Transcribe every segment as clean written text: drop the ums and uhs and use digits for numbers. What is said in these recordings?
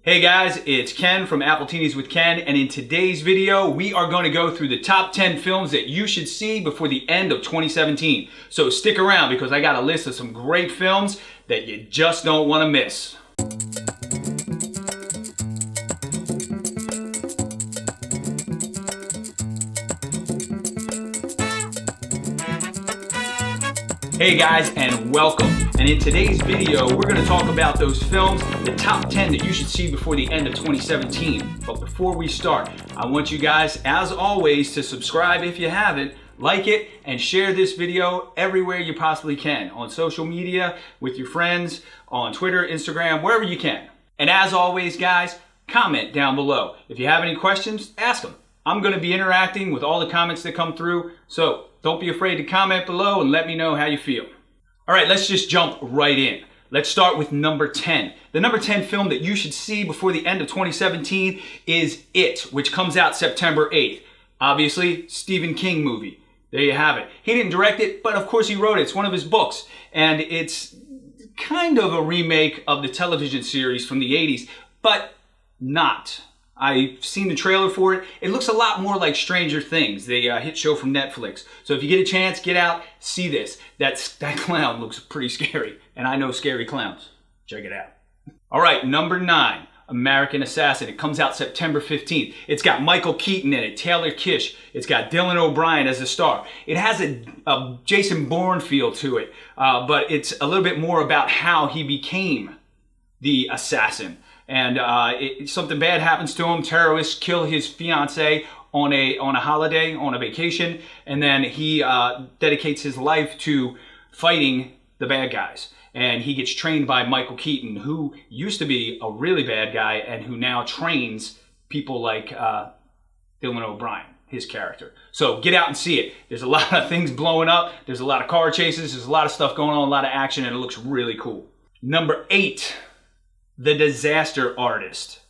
Hey guys, it's Ken from Appletinis with Ken, and in today's video, we are going to go through the top 10 films that you should see before the end of 2017. So stick around because I got a list of some great films that you just don't want to miss. Hey guys, and welcome. And in today's video, we're going to talk about those films, the top 10 that you should see before the end of 2017. But before we start, I want you guys, as always, to subscribe if you haven't, like it, and share this video everywhere you possibly can. On social media, with your friends, on Twitter, Instagram, wherever you can. And as always, guys, comment down below. If you have any questions, ask them. I'm going to be interacting with all the comments that come through, so don't be afraid to comment below and let me know how you feel. All right, let's just jump right in. Let's start with number 10. The number 10 film that you should see before the end of 2017 is It, which comes out September 8th. Obviously, Stephen King movie. There you have it. He didn't direct it, but of course he wrote it. It's one of his books, and it's kind of a remake of the television series from the 80s, but not. I've seen the trailer for it. It looks a lot more like Stranger Things, the hit show from Netflix. So if you get a chance, get out, see this. That clown looks pretty scary, and I know scary clowns. Check it out. All right, number 9, American Assassin. It comes out September 15th. It's got Michael Keaton in it, Taylor Kitsch. It's got Dylan O'Brien as a star. It has a Jason Bourne feel to it, but it's a little bit more about how he became the assassin. And something bad happens to him. Terrorists kill his fiancée on a holiday, on a vacation, and then he dedicates his life to fighting the bad guys. And he gets trained by Michael Keaton, who used to be a really bad guy and who now trains people like Dylan O'Brien, his character. So get out and see it. There's a lot of things blowing up. There's a lot of car chases. There's a lot of stuff going on, a lot of action, and it looks really cool. Number 8. The Disaster Artist.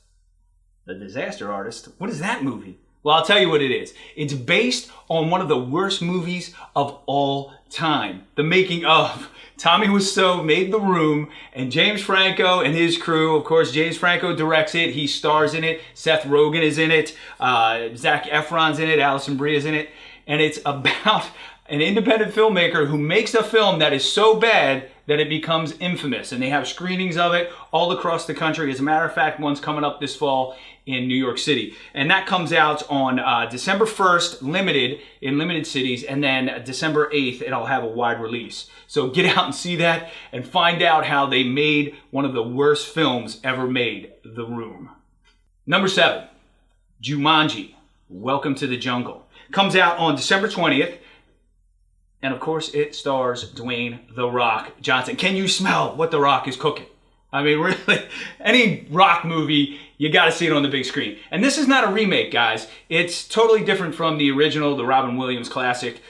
The Disaster Artist? What is that movie? Well, I'll tell you what it is. It's based on one of the worst movies of all time. The making of. Tommy Wiseau made The Room, and James Franco and his crew, of course, James Franco directs it. He stars in it. Seth Rogen is in it. Zac Efron's in it. Alison Brie is in it. And it's about an independent filmmaker who makes a film that is so bad that it becomes infamous. And they have screenings of it all across the country. As a matter of fact, one's coming up this fall in New York City. And that comes out on December 1st, in limited cities, and then December 8th, it'll have a wide release. So get out and see that and find out how they made one of the worst films ever made, The Room. Number 7, Jumanji, Welcome to the Jungle. Comes out on December 20th. And of course, it stars Dwayne "The Rock" Johnson. Can you smell what The Rock is cooking? I mean, really, any Rock movie, you got to see it on the big screen. And this is not a remake, guys. It's totally different from the original, the Robin Williams classic.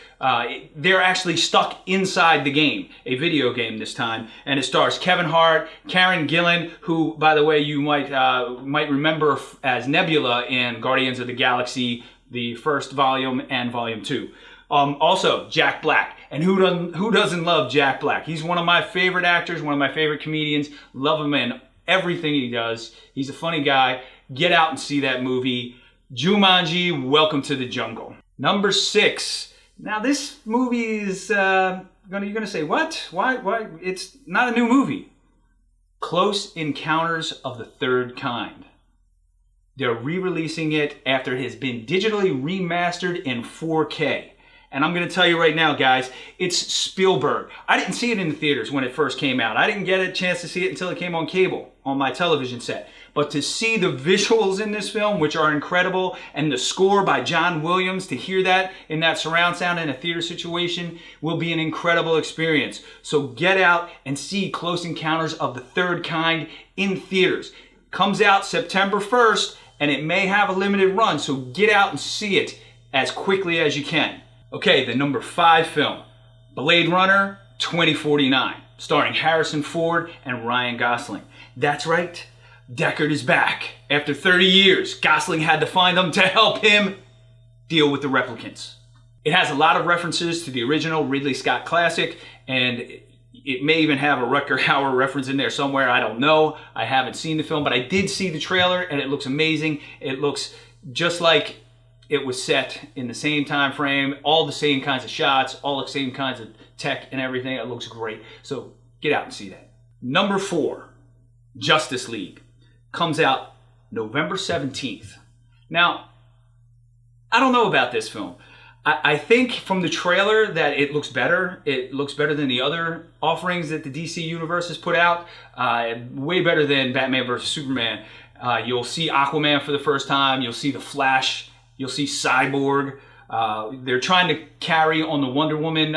They're actually stuck inside the game, a video game this time. And it stars Kevin Hart, Karen Gillan, who, by the way, you might remember as Nebula in Guardians of the Galaxy, the first volume and volume 2. Also, Jack Black. And who doesn't love Jack Black? He's one of my favorite actors, one of my favorite comedians. Love him in everything he does. He's a funny guy. Get out and see that movie. Jumanji, Welcome to the Jungle. Number 6. Now this movie is, you're going to say, what? Why? It's not a new movie. Close Encounters of the Third Kind. They're re-releasing it after it has been digitally remastered in 4K. And I'm going to tell you right now, guys, it's Spielberg. I didn't see it in the theaters when it first came out. I didn't get a chance to see it until it came on cable, on my television set. But to see the visuals in this film, which are incredible, and the score by John Williams, to hear that in that surround sound in a theater situation, will be an incredible experience. So get out and see Close Encounters of the Third Kind in theaters. Comes out September 1st, and it may have a limited run, so get out and see it as quickly as you can. Okay, the number 5 film, Blade Runner 2049, starring Harrison Ford and Ryan Gosling. That's right, Deckard is back. After 30 years, Gosling had to find him to help him deal with the replicants. It has a lot of references to the original Ridley Scott classic, and It may even have a Rutger Hauer reference in there somewhere. I don't know. I haven't seen the film, but I did see the trailer, and it looks amazing. It looks just like it was set in the same time frame, all the same kinds of shots, all the same kinds of tech and everything. It looks great. So get out and see that. Number 4, Justice League, comes out November 17th. Now, I don't know about this film. I think from the trailer that it looks better. It looks better than the other offerings that the DC Universe has put out. Way better than Batman vs. Superman. You'll see Aquaman for the first time. You'll see the Flash. You'll see Cyborg. They're trying to carry on the Wonder Woman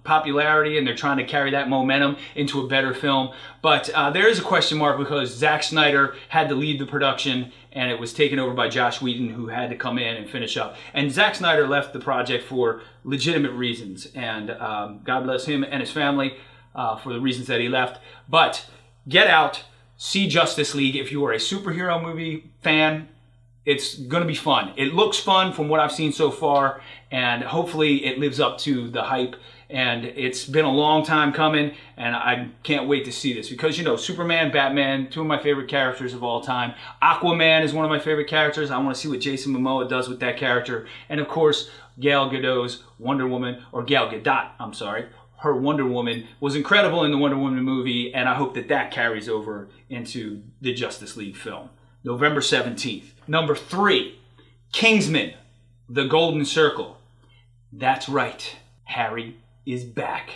popularity, and they're trying to carry that momentum into a better film. But there is a question mark because Zack Snyder had to leave the production, and it was taken over by Joss Whedon, who had to come in and finish up. And Zack Snyder left the project for legitimate reasons, and God bless him and his family for the reasons that he left. But get out, see Justice League if you are a superhero movie fan. It's going to be fun. It looks fun from what I've seen so far, and hopefully it lives up to the hype. And it's been a long time coming, and I can't wait to see this because, you know, Superman, Batman, 2 of my favorite characters of all time. Aquaman is one of my favorite characters. I want to see what Jason Momoa does with that character. And of course, Gal Gadot's Wonder Woman, or Gal Gadot, I'm sorry. Her Wonder Woman was incredible in the Wonder Woman movie, and I hope that that carries over into the Justice League film. November 17th. Number 3, Kingsman, The Golden Circle. That's right, Harry is back.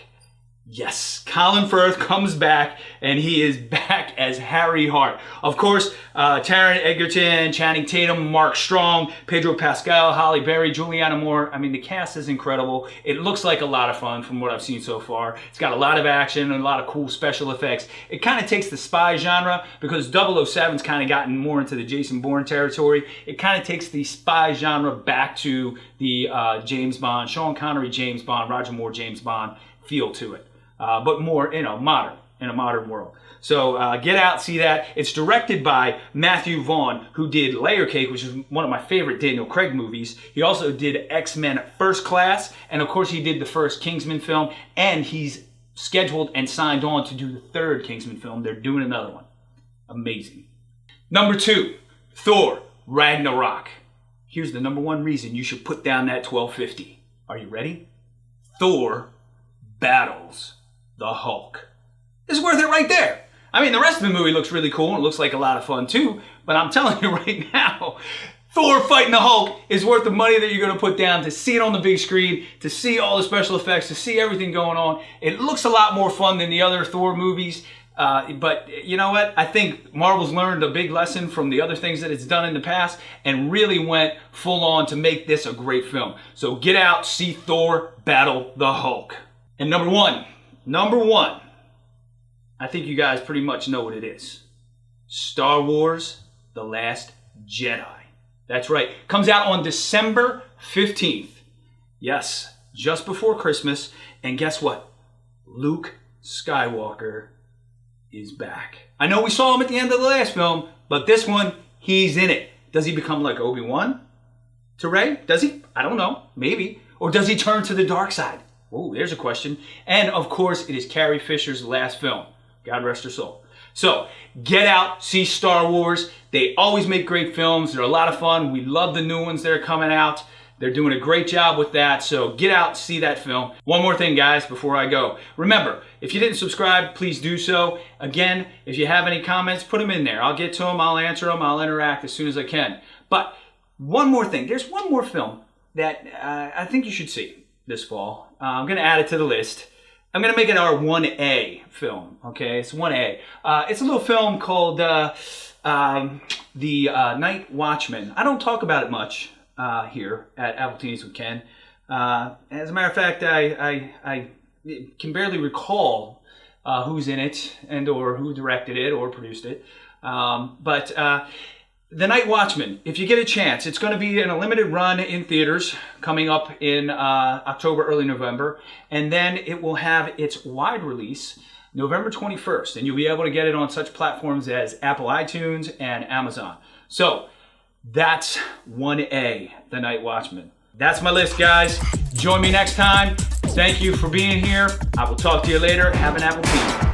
Yes, Colin Firth comes back, and he is back as Harry Hart. Of course, Taron Egerton, Channing Tatum, Mark Strong, Pedro Pascal, Halle Berry, Julianne Moore. I mean, the cast is incredible. It looks like a lot of fun from what I've seen so far. It's got a lot of action and a lot of cool special effects. It kind of takes the spy genre because 007's kind of gotten more into the Jason Bourne territory. It kind of takes the spy genre back to the James Bond, Sean Connery James Bond, Roger Moore James Bond feel to it. But more, you know, modern, in a modern world. So get out, see that. It's directed by Matthew Vaughn, who did Layer Cake, which is one of my favorite Daniel Craig movies. He also did X-Men First Class, and of course he did the first Kingsman film, and he's scheduled and signed on to do the 3rd Kingsman film. They're doing another one. Amazing. Number 2, Thor Ragnarok. Here's the number 1 reason you should put down that 1250. Are you ready? Thor battles the Hulk. It's worth it right there. I mean, the rest of the movie looks really cool and it looks like a lot of fun too, but I'm telling you right now, Thor fighting the Hulk is worth the money that you're going to put down to see it on the big screen, to see all the special effects, to see everything going on. It looks a lot more fun than the other Thor movies, but you know what? I think Marvel's learned a big lesson from the other things that it's done in the past and really went full on to make this a great film. So get out, see Thor battle the Hulk. And number one, I think you guys pretty much know what it is. Star Wars, The Last Jedi. That's right. Comes out on December 15th. Yes, just before Christmas. And guess what? Luke Skywalker is back. I know we saw him at the end of the last film, but this one, he's in it. Does he become like Obi-Wan to Rey? Does he? I don't know. Maybe. Or does he turn to the dark side? Oh, there's a question. And of course, it is Carrie Fisher's last film. God rest her soul. So, get out, see Star Wars. They always make great films. They're a lot of fun. We love the new ones that are coming out. They're doing a great job with that. So, get out, see that film. One more thing, guys, before I go. Remember, if you didn't subscribe, please do so. Again, if you have any comments, put them in there. I'll get to them. I'll answer them. I'll interact as soon as I can. But one more thing. There's one more film that I think you should see this fall. I'm going to add it to the list. I'm going to make it our 1A film, okay? It's 1A. It's a little film called The Night Watchman. I don't talk about it much here at Appletinis with Ken. As a matter of fact, I can barely recall who's in it and or who directed it or produced it. But The Night Watchman, if you get a chance, it's going to be in a limited run in theaters coming up in October, early November. And then it will have its wide release November 21st. And you'll be able to get it on such platforms as Apple iTunes and Amazon. So that's 1A, The Night Watchman. That's my list, guys. Join me next time. Thank you for being here. I will talk to you later. Have an apple tea.